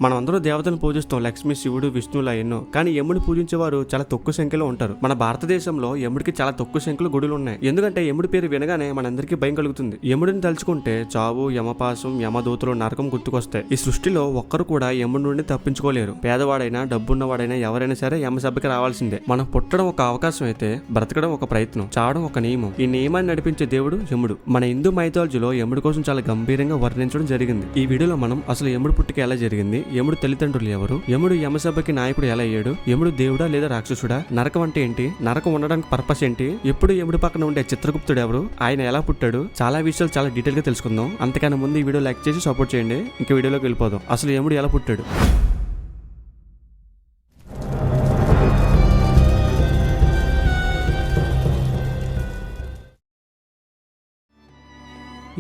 మనం అందరూ దేవతలను పూజిస్తాం, లక్ష్మి, శివుడు, విష్ణువులా ఎన్నో. కానీ యముడిని పూజించేవారు చాలా తక్కువ సంఖ్యలో ఉంటారు. మన భారతదేశంలో యముడికి చాలా తక్కువ సంఖ్యలో గుడులు ఉన్నాయి. ఎందుకంటే యముడి పేరు వినగానే మనందరికీ భయం కలుగుతుంది. యముడిని తలుచుకుంటే చావు, యమపాసం, యమదూతలు, నరకం గుర్తుకొస్తాయి. ఈ సృష్టిలో ఒక్కరు కూడా యముడి నుండి తప్పించుకోలేరు. పేదవాడైనా డబ్బున్నవాడైనా ఎవరైనా సరే యమసభకి రావాల్సిందే. మనం పుట్టడం ఒక అవకాశం అయితే బ్రతకడం ఒక ప్రయత్నం, చావడం ఒక నియమం. ఈ నియమాన్ని నడిపించే దేవుడు యముడు. మన హిందూ మైథాలజీలో యముడి కోసం చాలా గంభీరంగా వర్ణించడం జరిగింది. ఈ వీడియోలో మనం అసలు యముడు పుట్టిక ఎలా జరిగింది, యముడు తల్లిదండ్రులు ఎవరు, యముడు యమసభకి నాయకుడు ఎలా అయ్యాడు, యముడు దేవుడా లేదా రాక్షసుడా, నరకం అంటే ఏంటి, నరకం ఉండడానికి పర్పస్ ఏంటి, ఎప్పుడు యముడి పక్కన ఉండే చిత్రగుప్తుడు ఎవరు, ఆయన ఎలా పుట్టాడు, చాలా విషయాలు చాలా డీటెయిల్ గా తెలుసుకుందాం. అంతకన్నా ముందు ఈ వీడియో లైక్ చేసి సపోర్ట్ చేయండి. ఇంకా వీడియోలోకి వెళ్ళిపోదాం. అసలు యముడు ఎలా పుట్టాడు.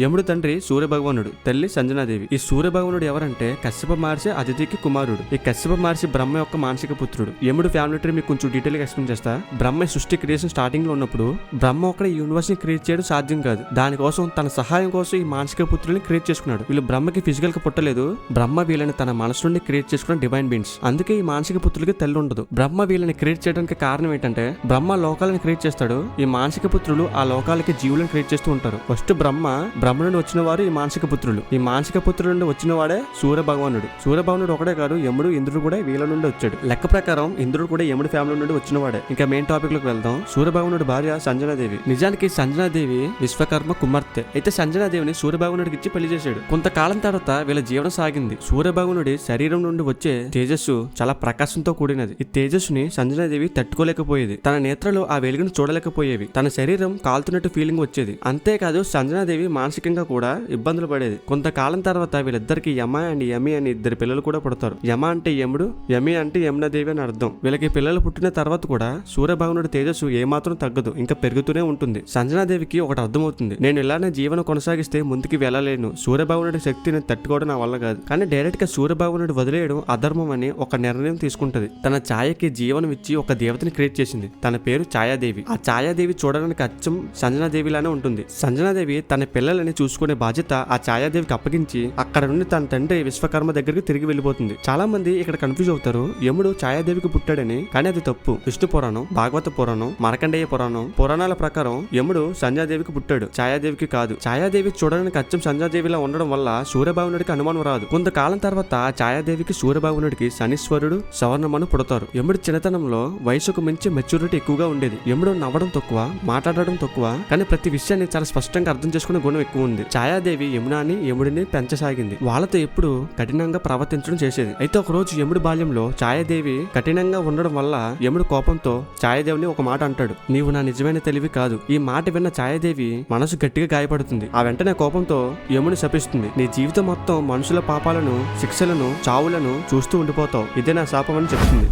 యముడు తండ్రి సూర్యభగవానుడు, తల్లి సంజనాదేవి. ఈ సూర్యభగవానుడు ఎవరంటే కశ్యప మహర్షి అదితికి కుమారుడు. ఈ కశ్యప మహర్షి బ్రహ్మ యొక్క మానసిక పుత్రుడు. యముడు ఫ్యామిలీ ట్రీ మీకు కొంచెం డీటెయిల్ గా ఎక్స్ప్లెయిన్ చేస్తా. బ్రహ్మ సృష్టి క్రియేషన్ స్టార్టింగ్ లో ఉన్నప్పుడు బ్రహ్మ ఒక యూనివర్స్ ని క్రియేట్ చేయడం సాధ్యం కాదు. దానికోసం తన సహాయం కోసం ఈ మానసిక పుత్రుల్ని క్రియేట్ చేసుకున్నాడు. వీళ్ళు బ్రహ్మకి ఫిజికల్ గా పుట్టలేదు. బ్రహ్మ వీళ్ళని తన మనసు నుండి క్రియేట్ చేసుకున్న డివైన్ బీయింగ్స్. అందుకే ఈ మానసిక పుత్రులకి తల్లి ఉండదు. బ్రహ్మ వీళ్ళని క్రియేట్ చేయడానికి కారణం ఏంటంటే బ్రహ్మ లోకాలను క్రియేట్ చేస్తాడు. ఈ మానసిక పుత్రులు ఆ లోకాలకి జీవులను క్రియేట్ చేస్తూ ఉంటారు. ఫస్ట్ బ్రహ్మ నుండి వచ్చిన వారు ఈ మానసిక పుత్రులు. ఈ మానసిక పుత్రుల నుండి వచ్చిన వాడే సూర్య భగవానుడు. సూర్య భగవానుడు ఒకటే కాదు, యముడు, ఇంద్రుడు కూడా వీళ్ళ నుండి వచ్చాడు. లెక్క ప్రకారం ఇంద్రుడు కూడా యముడి ఫ్యామిలీ నుండి వచ్చిన వాడే. ఇంకా మెయిన్ టాపిక్ లోకి వెళ్దాం. సూర్య భగవానుడు భార్య సంజనాదేవి. నిజానికి సంజనాదేవి విశ్వకర్మ కుమార్తె. అయితే సంజనాదేవిని సూర్య భగవానుడికి ఇచ్చి పెళ్లి చేశాడు. కొంతకాలం తర్వాత వీళ్ళ జీవనం సాగింది. సూర్య భగవానుడి శరీరం నుండి వచ్చే తేజస్సు చాలా ప్రకాశంతో కూడినది. ఈ తేజస్సుని సంజనాదేవి తట్టుకోలేకపోయేది. తన నేత్రాలు ఆ వెలుగును చూడలేకపోయేవి. తన శరీరం కాలుతున్నట్టు ఫీలింగ్ వచ్చేది. అంతేకాదు సంజనాదేవి మానసికంగా కూడా ఇబ్బందులు పడేది. కొంతకాలం తర్వాత వీళ్ళిద్దరికి యమ అండ్ యమి అని ఇద్దరు పిల్లలు కూడా పుడతారు. యమ అంటే యముడు, యమి అంటే యమునాదేవి అని అర్థం. వీళ్ళకి పిల్లలు పుట్టిన తర్వాత కూడా సూర్యభగవానుడి తేజస్సు ఏమాత్రం తగ్గదు, ఇంకా పెరుగుతూనే ఉంటుంది. సంజనాదేవికి ఒకటి అర్థమవుతుంది, నేను ఇలానే జీవనం కొనసాగిస్తే ముందుకు వెళ్ళలేను. సూర్యభగవానుడి శక్తిని తట్టుకోవడం నా వల్ల కాదు. కానీ డైరెక్ట్ గా సూర్యభగవానుడి వదిలేయడం అధర్మం అని ఒక నిర్ణయం తీసుకుంటది. తన ఛాయకి జీవనం ఇచ్చి ఒక దేవతని క్రియేట్ చేసింది. తన పేరు ఛాయాదేవి. ఆ ఛాయాదేవి చూడడానికి అచ్చం సంజనాదేవిలానే ఉంటుంది. సంజనాదేవి తన పిల్లలని చూసుకునే బాధ్యత ఆ ఛాయాదేవికి అప్పగించి అక్కడ నుండి తన తండ్రి విశ్వకర్మ దగ్గరికి తిరిగి వెళ్ళిపోతుంది. చాలా మంది ఇక్కడ కన్ఫ్యూజ్ అవుతారు, యముడు ఛాయాదేవికి పుట్టాడని. కానీ అది తప్పు. విష్ణు పురాణం, భాగవత పురాణం, మార్కండేయ పురాణం పురాణాల ప్రకారం యముడు సంజాదేవికి పుట్టాడు, ఛాయాదేవికి కాదు. ఛాయాదేవి చూడడానికి అచ్చం సంజాదేవిలా ఉండడం వల్ల సూర్యభగవానుడికి అనుమానం రాదు. కొంతకాలం తర్వాత ఛాయాదేవికి సూర్యభగవానుడికి శనీశ్వరుడు, సవర్ణమను పుడతారు. యముడు చిన్నతనంలో వయసుకు మించి మెచ్యూరిటీ ఎక్కువగా ఉండేది. యముడు నవ్వడం తక్కువ, మాట్లాడడం తక్కువ, కానీ ప్రతి విషయాన్ని చాలా స్పష్టంగా అర్థం చేసుకునే గుణం ఎక్కువ ఉంది. ఛాయాదేవి యమునాని, యముడిని పెంచసాగింది. వాళ్ళతో ఎప్పుడు కఠినంగా ప్రవర్తించడం చేసేది. అయితే ఒక రోజు యముడి బాల్యంలో ఛాయాదేవి కఠినంగా ఉండడం వల్ల యముడు కోపంతో ఛాయాదేవిని ఒక మాట అంటాడు, నీవు నా నిజమైన తెలివి కాదు. ఈ మాట విన్న ఛాయాదేవి మనసు గట్టిగా గాయపడుతుంది. ఆ వెంటనే కోపంతో యముని శపిస్తుంది, నీ జీవితం మొత్తం మనుషుల పాపాలను, శిక్షలను, చావులను చూస్తూ ఉండిపోతావు. ఇదే నా శాపం అని చెప్తుంది.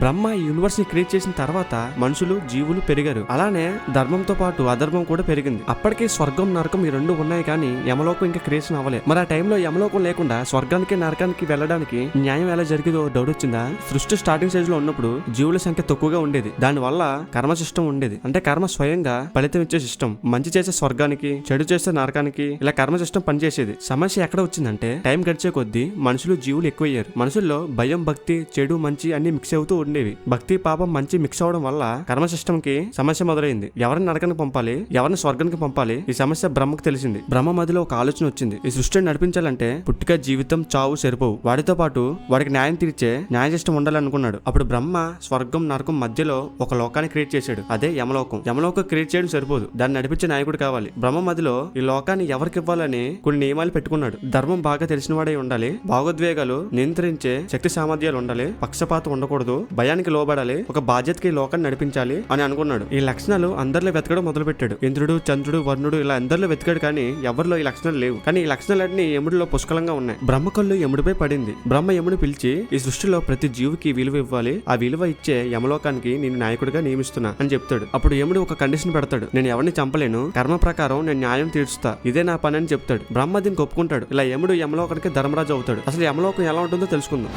బ్రహ్మ ఈ యూనివర్స్ ని క్రియేట్ చేసిన తర్వాత మనుషులు, జీవులు పెరిగారు. అలానే ధర్మంతో పాటు అధర్మం కూడా పెరిగింది. అప్పటికే స్వర్గం, నరకం ఈ రెండు ఉన్నాయి, కానీ యమలోకం ఇంకా క్రియేషన్ అవ్వలే. మరి ఆ టైంలో యమలోకం లేకుండా స్వర్గానికి, నరకానికి వెళ్ళడానికి న్యాయం ఎలా జరిగేదో డౌట్ వచ్చిందా? సృష్టి స్టార్టింగ్ స్టేజ్ లో ఉన్నప్పుడు జీవుల సంఖ్య తక్కువగా ఉండేది. దాని వల్ల కర్మ సిస్టమ్ ఉండేది. అంటే కర్మ స్వయంగా ఫలితం ఇచ్చే సిస్టమ్. మంచి చేసే స్వర్గానికి, చెడు చేసే నరకానికి ఇలా కర్మ సిస్టమ్ పనిచేసేది. సమస్య ఎక్కడ వచ్చిందంటే టైం గడిచే కొద్దీ మనుషులు, జీవులు ఎక్కువయ్యారు. మనుషుల్లో భయం, భక్తి, చెడు, మంచి అన్ని మిక్స్ అవుతూ ఉండేవి. భక్తి, పాపం, మంచి మిక్స్ అవడం వల్ల కర్మ సిస్టమ్ కి సమస్య మొదలైంది. ఎవరిని నరకానికి పంపాలి, ఎవరిని స్వర్గానికి పంపాలి, ఈ సమస్య బ్రహ్మకు తెలిసింది. బ్రహ్మ మధ్యలో ఒక ఆలోచన వచ్చింది. ఈ సృష్టిని నడిపించాలంటే పుట్టుక, జీవితం, చావు సరిపోవు. వాటితో పాటు వాడికి న్యాయం తీర్చే న్యాయ సిస్టమ్ ఉండాలనుకున్నాడు. అప్పుడు బ్రహ్మ స్వర్గం, నరకం మధ్యలో ఒక లోకాన్ని క్రియేట్ చేశాడు. అదే యమలోకం. యమలోకం క్రియేట్ చేయడం సరిపోదు, దాన్ని నడిపించే నాయకుడు కావాలి. బ్రహ్మ మధ్యలో ఈ లోకాన్ని ఎవరికి ఇవ్వాలని కొన్ని నియమాలు పెట్టుకున్నాడు. ధర్మం బాగా తెలిసిన వాడే ఉండాలి, భావోద్వేగాలు నియంత్రించే శక్తి సామర్థ్యాలు ఉండాలి, పక్షపాతం ఉండకూడదు, భయానికి లోబడాలి, ఒక బాధ్యతకి లోకాన్ని నడిపించాలి అని అనుకున్నాడు. ఈ లక్షణాలు అందరిలో వెతకడం మొదలు పెట్టాడు. ఇంద్రుడు, చంద్రుడు, వర్ణుడు ఇలా అందరిలో వెతికాడు, కానీ ఎవరిలో ఈ లక్షణాలు లేవు. కానీ ఈ లక్షణాలన్నీ యముడిలో పుష్కలంగా ఉన్నాయి. బ్రహ్మ కళ్ళు యముడిపై పడింది. బ్రహ్మ యముడిని పిలిచి, ఈ సృష్టిలో ప్రతి జీవికి విలువ ఇవ్వాలి, ఆ విలువ ఇచ్చే యమలోకానికి నేను నాయకుడిగా నియమిస్తున్నా అని చెప్తాడు. అప్పుడు యముడు ఒక కండిషన్ పెడతాడు, నేను ఎవరిని చంపలేను, కర్మ ప్రకారం నేను న్యాయం తీర్చుతా, ఇదే నా పని అని చెప్తాడు. బ్రహ్మ దీనికి ఒప్పుకుంటాడు. ఇలా యముడు యమలోకానికి ధర్మరాజు అవుతాడు. అసలు యమలోకం ఎలా ఉంటుందో తెలుసుకుందాం.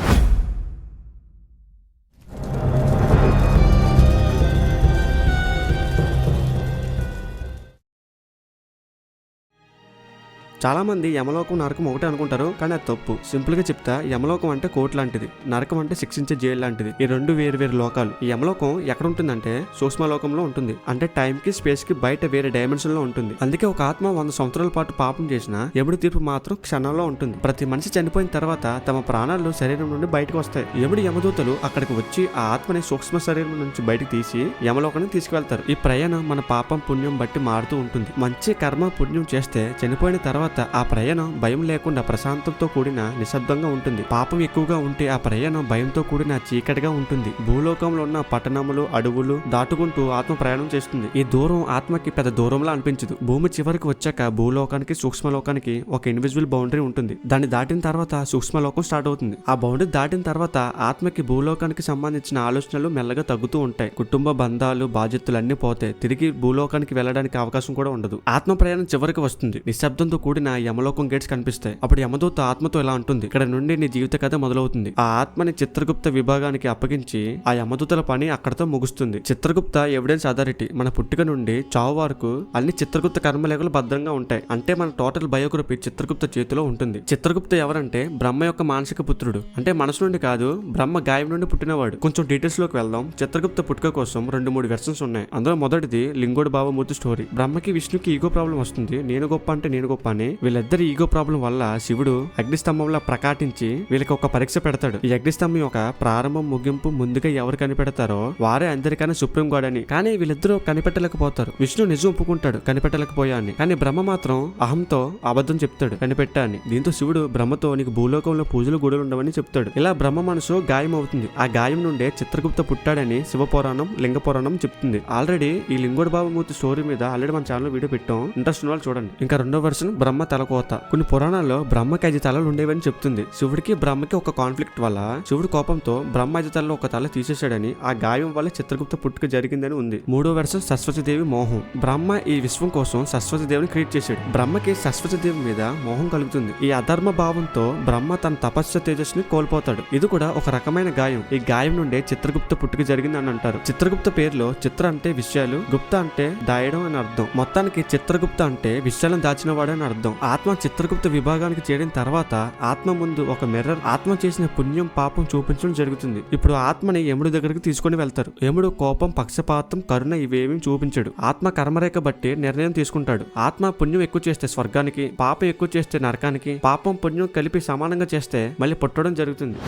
చాలా మంది యమలోకం నరకం ఒకటే అనుకుంటారు, కానీ అది తప్పు. సింపుల్ గా చెప్తా, యమలోకం అంటే కోర్టు లాంటిది, నరకం అంటే శిక్షించే జైలు లాంటిది. ఈ రెండు వేరు వేరు లోకాలు. ఈ యమలోకం ఎక్కడ ఉంటుందంటే సూక్ష్మ లోకంలో ఉంటుంది, అంటే టైం కి స్పేస్ కి బయట వేరే డైమెన్షన్ లో ఉంటుంది. అందుకే ఒక ఆత్మ 100 సంవత్సరాల పాటు పాపం చేసినా యముడి తీర్పు మాత్రం క్షణంలో ఉంటుంది. ప్రతి మనిషి చనిపోయిన తర్వాత తమ ప్రాణాలు శరీరం నుండి బయటకు వస్తాయి. యముడి యమదూతలు అక్కడికి వచ్చి ఆ ఆత్మని సూక్ష్మ శరీరం నుంచి బయటకు తీసి యమలోకానికి తీసుకువెళ్తారు. ఈ ప్రయాణం మన పాపం పుణ్యం బట్టి మారుతూ ఉంటుంది. మంచి కర్మ పుణ్యం చేస్తే చనిపోయిన తర్వాత ఆ ప్రయాణం భయం లేకుండా ప్రశాంతంతో కూడిన నిశ్శబ్దంగా ఉంటుంది. పాపం ఎక్కువగా ఉంటే ఆ ప్రయాణం భయంతో కూడిన చీకటిగా ఉంటుంది. భూలోకంలో ఉన్న పట్టణములు అడవులు దాటుకుంటూ ఆత్మ ప్రయాణం చేస్తుంది. ఈ దూరం ఆత్మకి పెద్ద దూరంలా అనిపించదు. భూమి చివరికి వచ్చాక భూలోకానికి సూక్ష్మలోకానికి ఒక ఇన్విజిబుల్ బౌండరీ ఉంటుంది. దాన్ని దాటిన తర్వాత సూక్ష్మలోకం స్టార్ట్ అవుతుంది. ఆ బౌండరీ దాటిన తర్వాత ఆత్మకి భూలోకానికి సంబంధించిన ఆలోచనలు మెల్లగా తగ్గుతూ ఉంటాయి. కుటుంబ బంధాలు బాధ్యతలు అన్ని పోతే తిరిగి భూలోకానికి వెళ్ళడానికి అవకాశం కూడా ఉండదు. ఆత్మ ప్రయాణం చివరికి వస్తుంది. నిశ్శబ్దంతో కూడిన యమలోకం గేట్స్ కనిపిస్తాయి. అప్పుడు యమదూత ఆత్మతో ఇలా ఉంటుంది, ఇక్కడ నుండి నీ జీవిత కథ మొదలవుతుంది. ఆ ఆత్మని చిత్రగుప్త విభాగానికి అప్పగించి ఆ యమదూతల పని అక్కడతో ముగుస్తుంది. చిత్రగుప్త ఎవిడెన్స్ అథారిటీ మన పుట్టుక నుండి చావు వరకు అన్ని చిత్రగుప్త కర్మలేఖలు భద్రంగా ఉంటాయి. అంటే మన టోటల్ బయోగ్రఫీ చిత్రగుప్త చేతిలో ఉంటుంది. చిత్రగుప్త ఎవరంటే బ్రహ్మ యొక్క మానసిక పుత్రుడు. అంటే మనసు నుండి కాదు, బ్రహ్మ గాయం నుండి పుట్టినవాడు. కొంచెం డీటెయిల్స్ లోకి వెళ్దాం. చిత్రగుప్త పుట్టుక కోసం 2-3 వెర్షన్స్ ఉన్నాయి. అందులో మొదటిది లింగోడి భావమూర్తి స్టోరీ. బ్రహ్మకి విష్ణుకి ఈగో ప్రాబ్లం వస్తుంది. నేను గొప్ప అంటే నేను గొప్ప అని. వీళ్ళిద్దరి ఈగో ప్రాబ్లం వల్ల శివుడు అగ్నిస్తంభంలో ప్రకాటించి వీళ్ళకి ఒక పరీక్ష పెడతాడు. ఈ అగ్నిస్తంభం యొక్క ప్రారంభం ముగింపు ముందుగా ఎవరు కనిపెడతారో వారే అందరికన్నా సుప్రీం గాడ్ అని. కానీ వీళ్ళిద్దరూ కనిపెట్టలేకపోతారు. విష్ణు నిజం ఒప్పుకుంటాడు కనిపెట్టలేకపోయా అని. కానీ బ్రహ్మ మాత్రం అహంతో అబద్ధం చెప్తాడు కనిపెట్టా అని. దీంతో శివుడు బ్రహ్మతో నీకు భూలోకంలో పూజలు గుడులు ఉండవని చెప్తాడు. ఇలా బ్రహ్మ మనసు గాయం అవుతుంది. ఆ గాయం నుండే చిత్రగుప్త పుట్టాడని శివపురాణం లింగ పురాణం చెప్తుంది. ఆల్రెడీ ఈ లింగోడి భావమూర్తి స్టోరీ మీద ఆల్రెడీ మన ఛానల్ వీడియో పెట్టాం, ఇంట్రెస్ట్ ఉన్న వాళ్ళు చూడండి. ఇంకా రెండో వర్షన్ బ్రహ్మ తలకోత. కొన్ని పురాణాల్లో బ్రహ్మకి 5 తలలు ఉండేవని చెప్తుంది. శివుడికి బ్రహ్మకి ఒక కాన్ఫ్లిక్ట్ వల్ల శివుడు కోపంతో బ్రహ్మ 5 తలలో ఒక తల తీసేశాడని, ఆ గాయం వల్ల చిత్రగుప్త పుట్టుక జరిగిందని ఉంది. మూడో వర్షన్ సరస్వతీదేవి మోహం. బ్రహ్మ ఈ విశ్వం కోసం సరస్వతీదేవిని క్రియేట్ చేశాడు. బ్రహ్మకి సరస్వతీదేవి మీద మోహం కలుగుతుంది. ఈ అధర్మ భావంతో బ్రహ్మ తన తపస్సు తేజస్సుని కోల్పోతాడు. ఇది కూడా ఒక రకమైన గాయం. ఈ గాయం నుండే చిత్రగుప్త పుట్టుక జరిగింది అని అంటారు. చిత్రగుప్త పేరులో చిత్ర అంటే విషయాలు, గుప్త అంటే దాయడం అని అర్థం. మొత్తానికి చిత్రగుప్త అంటే విషయాలను దాచినవాడు అని అర్థం. ఆత్మ చిత్రగుప్త విభాగానికి చేరిన తర్వాత ఆత్మ ముందు ఒక మిర్రర్ ఆత్మ చేసిన పుణ్యం పాపం చూపించడం జరుగుతుంది. ఇప్పుడు ఆత్మని యముడి దగ్గరికి తీసుకుని వెళ్తారు. యముడు కోపం పక్షపాతం కరుణ ఇవేమీ చూపించడు. ఆత్మ కర్మరేఖ బట్టి నిర్ణయం తీసుకుంటాడు. ఆత్మ పుణ్యం ఎక్కువ చేస్తే స్వర్గానికి, పాపం ఎక్కువ చేస్తే నరకానికి, పాపం పుణ్యం కలిపి సమానంగా చేస్తే మళ్ళీ పుట్టడం జరుగుతుంది.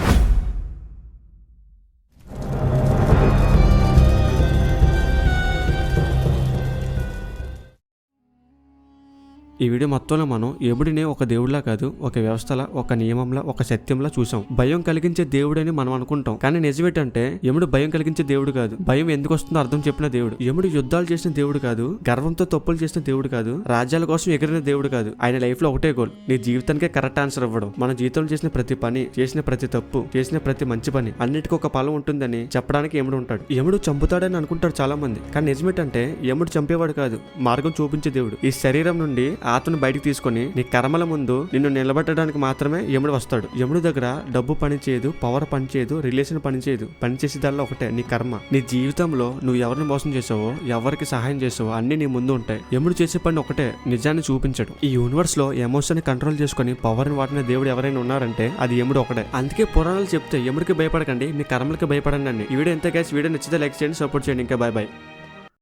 ఈ వీడియో మొత్తంలో మనం యముడిని ఒక దేవుడిలా కాదు, ఒక వ్యవస్థలా, ఒక నియమంలా, ఒక సత్యంలా చూసాం. భయం కలిగించే దేవుడని మనం అనుకుంటాం, కానీ నిజమేంటంటే యముడు భయం కలిగించే దేవుడు కాదు. భయం ఎందుకు వస్తుందో అర్థం చెప్పిన దేవుడు. యముడు యుద్ధాలు చేసిన దేవుడు కాదు, గర్వంతో తప్పులు చేసిన దేవుడు కాదు, రాజ్యాల కోసం ఎగిరిన దేవుడు కాదు. ఆయన లైఫ్ లో ఒకటే గోల్, నీ జీవితానికే కరెక్ట్ ఆన్సర్ ఇవ్వడం. మన జీవితంలో చేసిన ప్రతి పని, చేసిన ప్రతి తప్పు, చేసిన ప్రతి మంచి పని అన్నిటికీ ఒక ఫలం ఉంటుందని చెప్పడానికి యముడు ఉంటాడు. యముడు చంపుతాడని అనుకుంటారు చాలా మంది, కానీ నిజమేంటంటే యముడు చంపేవాడు కాదు, మార్గం చూపించే దేవుడు. ఈ శరీరం నుండి ఆత్మను బయటికి తీసుకొని నీ కర్మల ముందు నిన్ను నిలబెట్టడానికి మాత్రమే యముడు వస్తాడు. యముడి దగ్గర డబ్బు పని చేయదు, పవర్ పని చేయదు, రిలేషన్ పని చేయదు. పని చేసేదల్లా ఒకటే, నీ కర్మ. నీ జీవితంలో నువ్వు ఎవరిని మోసం చేసావో, ఎవరికి సహాయం చేసావో అన్ని నీ ముందు ఉంటాయి. యముడు చేసే పని ఒకటే, నిజాన్ని చూపించడు. ఈ యూనివర్స్ లో ఎమోషన్ ని కంట్రోల్ చేసుకుని పవర్ ని వాడిన దేవుడు ఎవరైనా ఉన్నారంటే అది యముడు ఒకటే. అందుకే పురాణాలు చెప్తే యముడికి భయపడకండి, మీ కర్మలకి భయపడండి. ఈ వీడియో ఎంత గైస్, వీడియో నచ్చితే లైక్ చేయండి, సపోర్ట్ చేయండి. ఇంకా బై బై.